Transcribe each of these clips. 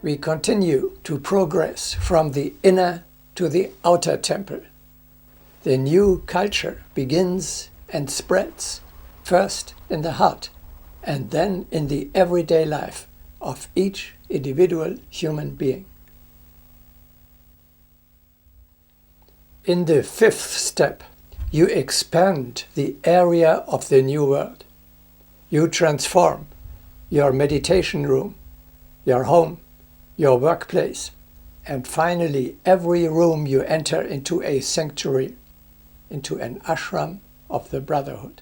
We continue to progress from the inner to the outer temple. The new culture begins and spreads, first in the heart and then in the everyday life of each individual human being. In the fifth step, you expand the area of the new world. You transform your meditation room, your home, your workplace, and finally every room you enter into a sanctuary, into an ashram of the Brotherhood.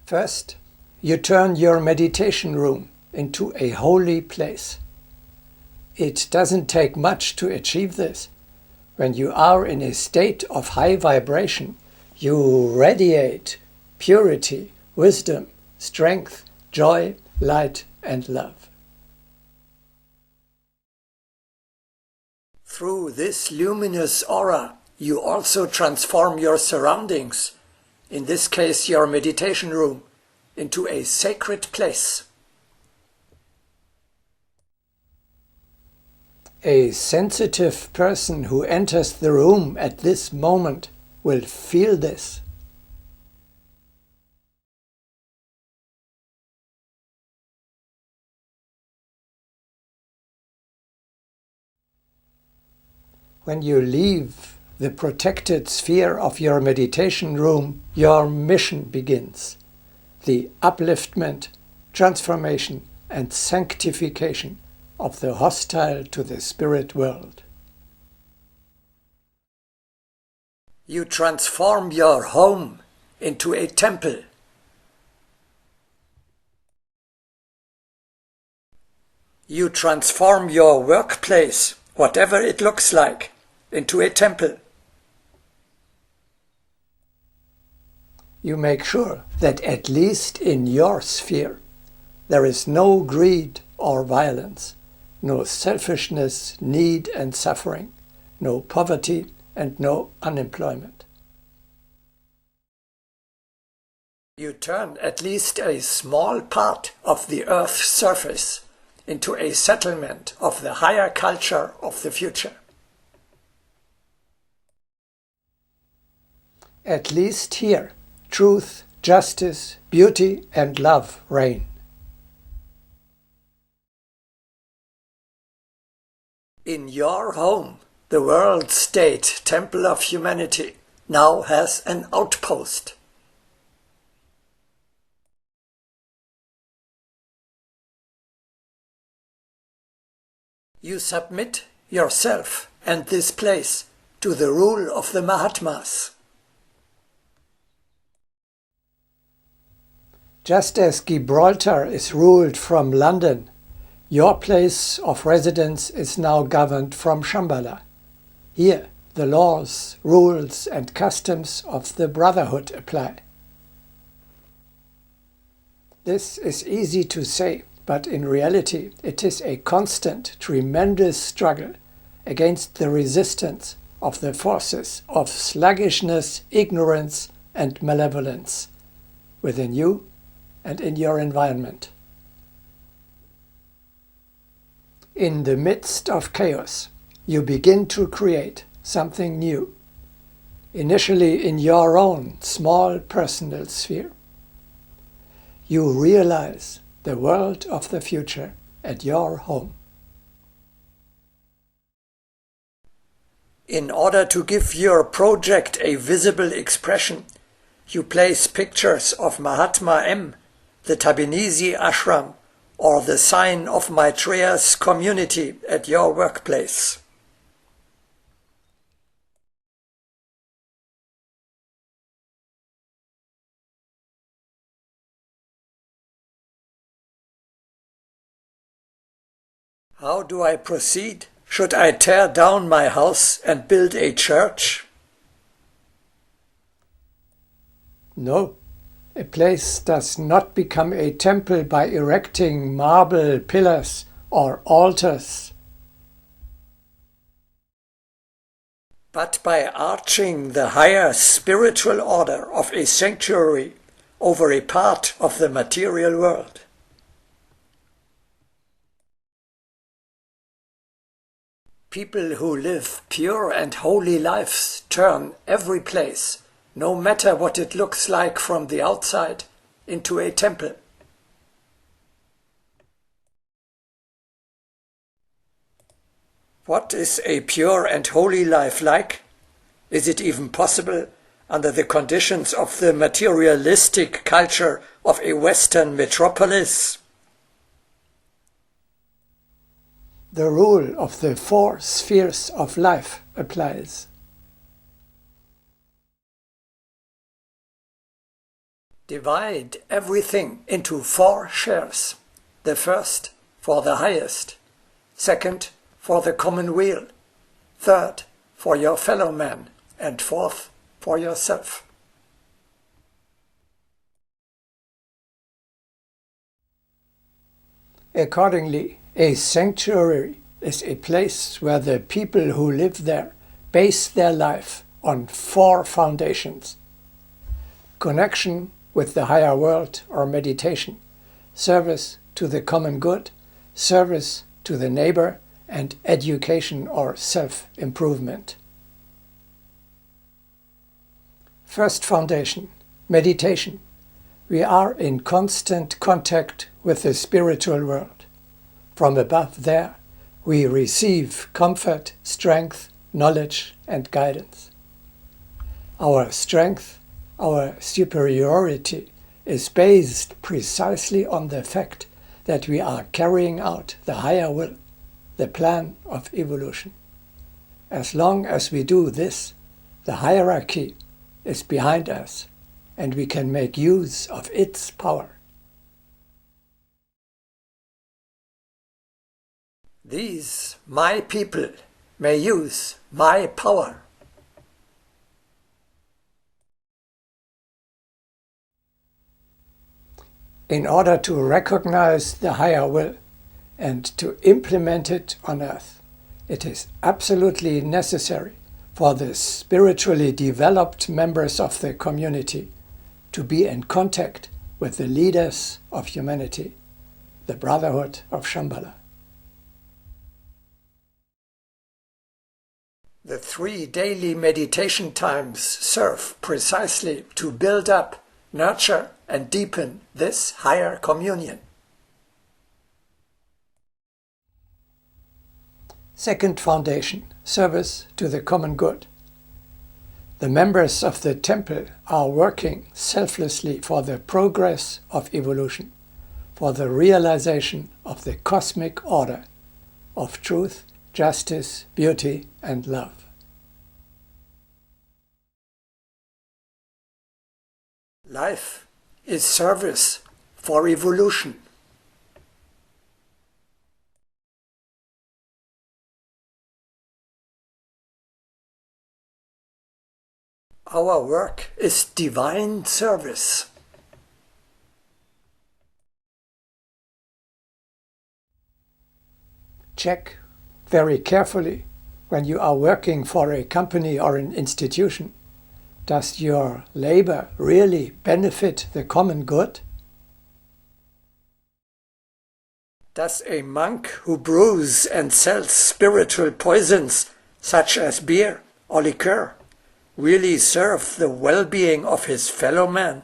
First, you turn your meditation room into a holy place. It doesn't take much to achieve this. When you are in a state of high vibration, you radiate purity, wisdom, strength, joy, light, and love. Through this luminous aura, you also transform your surroundings, in this case your meditation room, into a sacred place. A sensitive person who enters the room at this moment will feel this. When you leave the protected sphere of your meditation room, your mission begins. The upliftment, transformation, and sanctification of the hostile to the spirit world. You transform your home into a temple. You transform your workplace, whatever it looks like, into a temple. You make sure that at least in your sphere there is no greed or violence, no selfishness, need and suffering, no poverty and no unemployment. You turn at least a small part of the Earth's surface into a settlement of the higher culture of the future. At least here, truth, justice, beauty and love reign. In your home, the world state temple of humanity now has an outpost. You submit yourself and this place to the rule of the Mahatmas. Just as Gibraltar is ruled from London, your place of residence is now governed from Shambhala. Here, the laws, rules, and customs of the Brotherhood apply. This is easy to say, but in reality, it is a constant, tremendous struggle against the resistance of the forces of sluggishness, ignorance, and malevolence within you and in your environment. In the midst of chaos, you begin to create something new, initially in your own small personal sphere. You realize the world of the future at your home. In order to give your project a visible expression, you place pictures of Mahatma M, the Tabinisi ashram, or the sign of Maitreya's community at your workplace. How do I proceed? Should I tear down my house and build a church? No. A place does not become a temple by erecting marble pillars or altars. but by arching the higher spiritual order of a sanctuary over a part of the material world. People who live pure and holy lives turn every place, no matter what it looks like from the outside, into a temple. What is a pure and holy life like? Is it even possible under the conditions of the materialistic culture of a Western metropolis? The rule of the 4 spheres of life applies. Divide everything into 4 shares. The first for the highest, second for the common weal, third for your fellow man, and fourth for yourself. Accordingly, a sanctuary is a place where the people who live there base their life on 4 foundations: connection with the higher world or meditation, service to the common good, service to the neighbor, and education or self-improvement. First foundation, meditation. We are in constant contact with the spiritual world. From above there, we receive comfort, strength, knowledge, and guidance. Our strength, our superiority, is based precisely on the fact that we are carrying out the higher will, the plan of evolution. As long as we do this, the hierarchy is behind us, and we can make use of its power. These, my people, may use my power. In order to recognize the higher will and to implement it on earth, it is absolutely necessary for the spiritually developed members of the community to be in contact with the leaders of humanity, the Brotherhood of Shambhala. The 3 daily meditation times serve precisely to build up, nurture, and deepen this higher communion. Second foundation, service to the common good. The members of the temple are working selflessly for the progress of evolution, for the realization of the cosmic order of truth, justice, beauty, and love. Life is service for evolution. Our work is divine service. Check very carefully when you are working for a company or an institution. Does your labor really benefit the common good? Does a monk who brews and sells spiritual poisons, such as beer or liquor, really serve the well-being of his fellow man?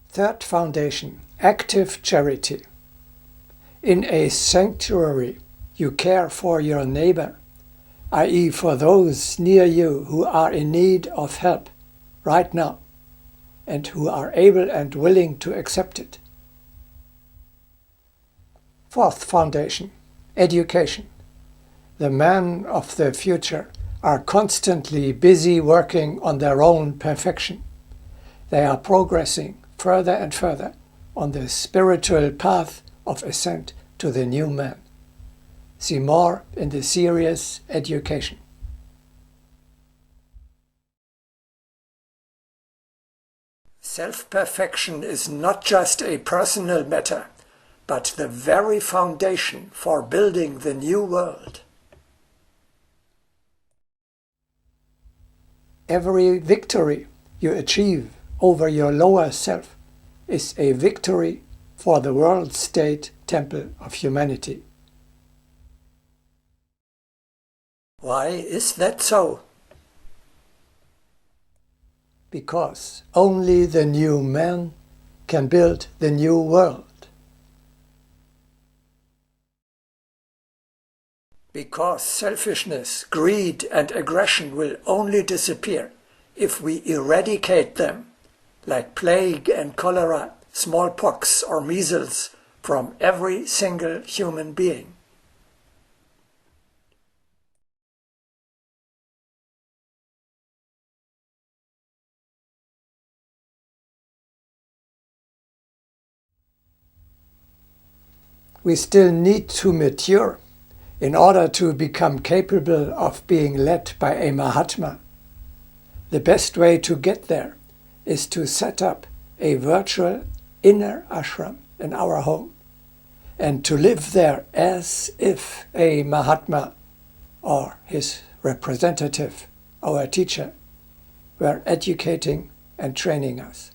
Third foundation, active charity. In a sanctuary, you care for your neighbor, i.e. for those near you who are in need of help right now and who are able and willing to accept it. Fourth foundation, education. The men of the future are constantly busy working on their own perfection. They are progressing further and further on the spiritual path of ascent to the new man. See more in the series Education. Self-perfection is not just a personal matter, but the very foundation for building the new world. Every victory you achieve over your lower self is a victory for the world-state temple of humanity. Why is that so? Because only the new man can build the new world. Because selfishness, greed and aggression will only disappear if we eradicate them, like plague and cholera, smallpox or measles, from every single human being. We still need to mature in order to become capable of being led by a Mahatma. The best way to get there is to set up a virtual inner ashram in our home and to live there as if a Mahatma or his representative, our teacher, were educating and training us.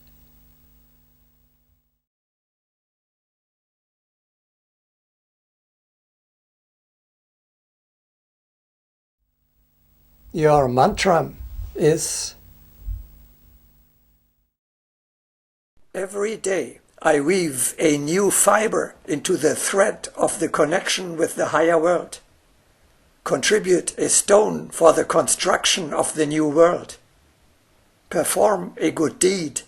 Your mantra is: every day I weave a new fibre into the thread of the connection with the higher world. Contribute a stone for the construction of the new world. Perform a good deed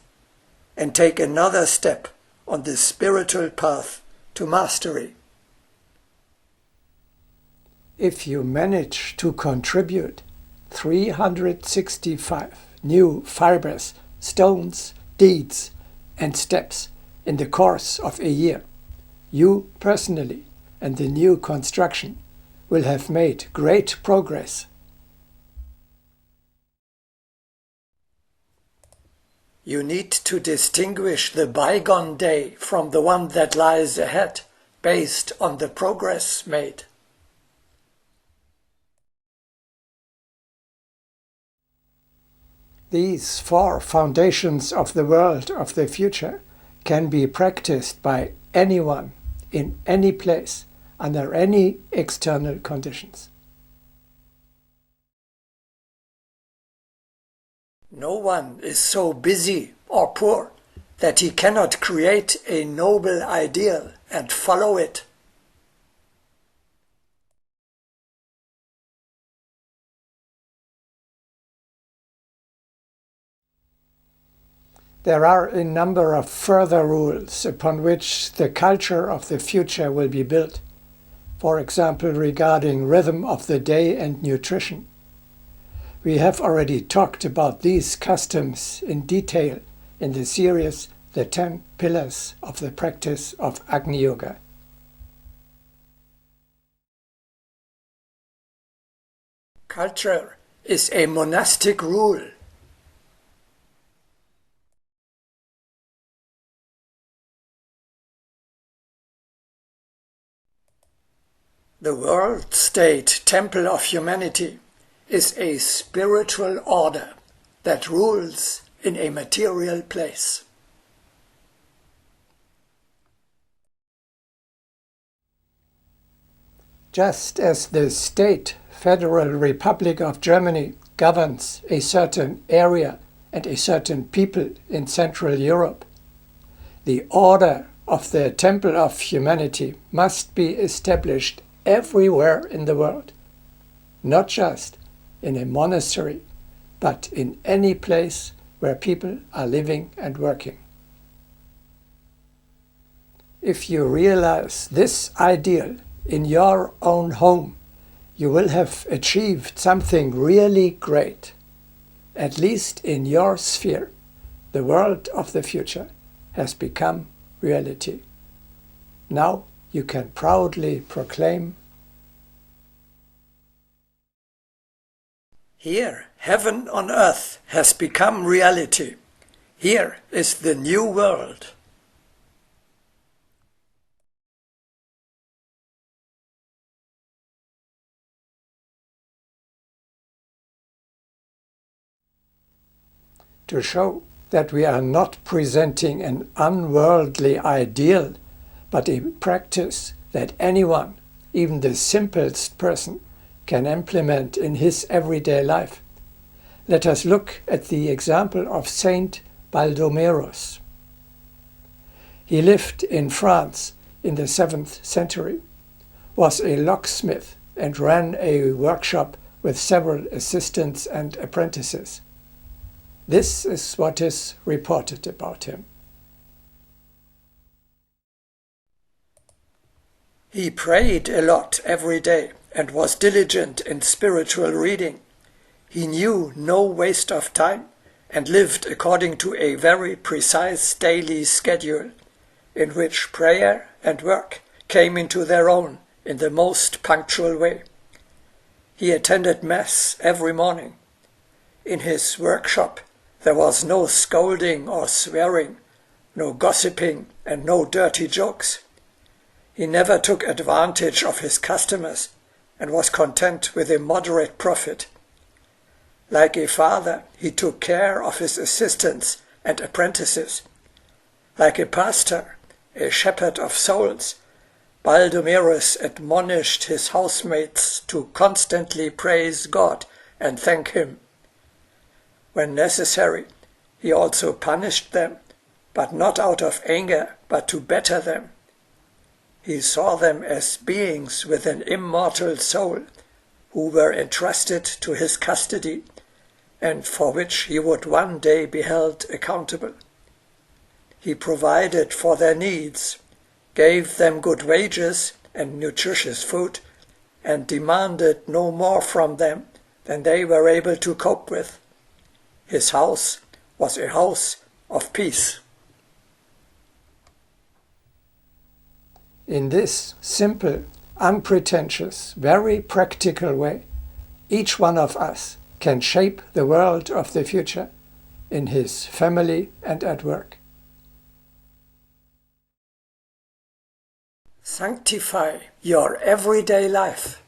and take another step on the spiritual path to mastery. If you manage to contribute 365 new fibers, stones, deeds, and steps in the course of a year, you personally and the new construction will have made great progress. You need to distinguish the bygone day from the one that lies ahead, based on the progress made. These 4 foundations of the world of the future can be practiced by anyone, in any place, under any external conditions. No one is so busy or poor that he cannot create a noble ideal and follow it. There are a number of further rules upon which the culture of the future will be built, for example regarding rhythm of the day and nutrition. We have already talked about these customs in detail in the series The 10 Pillars of the Practice of Agni Yoga. Culture is a monastic rule. The world-state temple of humanity is a spiritual order that rules in a material place. Just as the state Federal Republic of Germany governs a certain area and a certain people in Central Europe, the order of the Temple of Humanity must be established everywhere in the world, not just in a monastery, but in any place where people are living and working. If you realize this ideal in your own home, you will have achieved something really great. At least in your sphere, the world of the future has become reality. Now you can proudly proclaim, "Here, heaven on earth has become reality. Here is the new world." to show that we are not presenting an unworldly ideal, but a practice that anyone, even the simplest person, can implement in his everyday life. Let us look at the example of Saint Baldomerus. He lived in France in the 7th century, was a locksmith, and ran a workshop with several assistants and apprentices. This is what is reported about him. He prayed a lot every day and was diligent in spiritual reading. He knew no waste of time and lived according to a very precise daily schedule in which prayer and work came into their own in the most punctual way. He attended Mass every morning. In his workshop there was no scolding or swearing, no gossiping and no dirty jokes. He never took advantage of his customers and was content with a moderate profit. Like a father, he took care of his assistants and apprentices. Like a pastor, a shepherd of souls, Baldomerus admonished his housemates to constantly praise God and thank Him. When necessary, he also punished them, but not out of anger, but to better them. He saw them as beings with an immortal soul, who were entrusted to his custody, and for which he would one day be held accountable. He provided for their needs, gave them good wages and nutritious food, and demanded no more from them than they were able to cope with. His house was a house of peace. In this simple, unpretentious, very practical way, each one of us can shape the world of the future in his family and at work. Sanctify your everyday life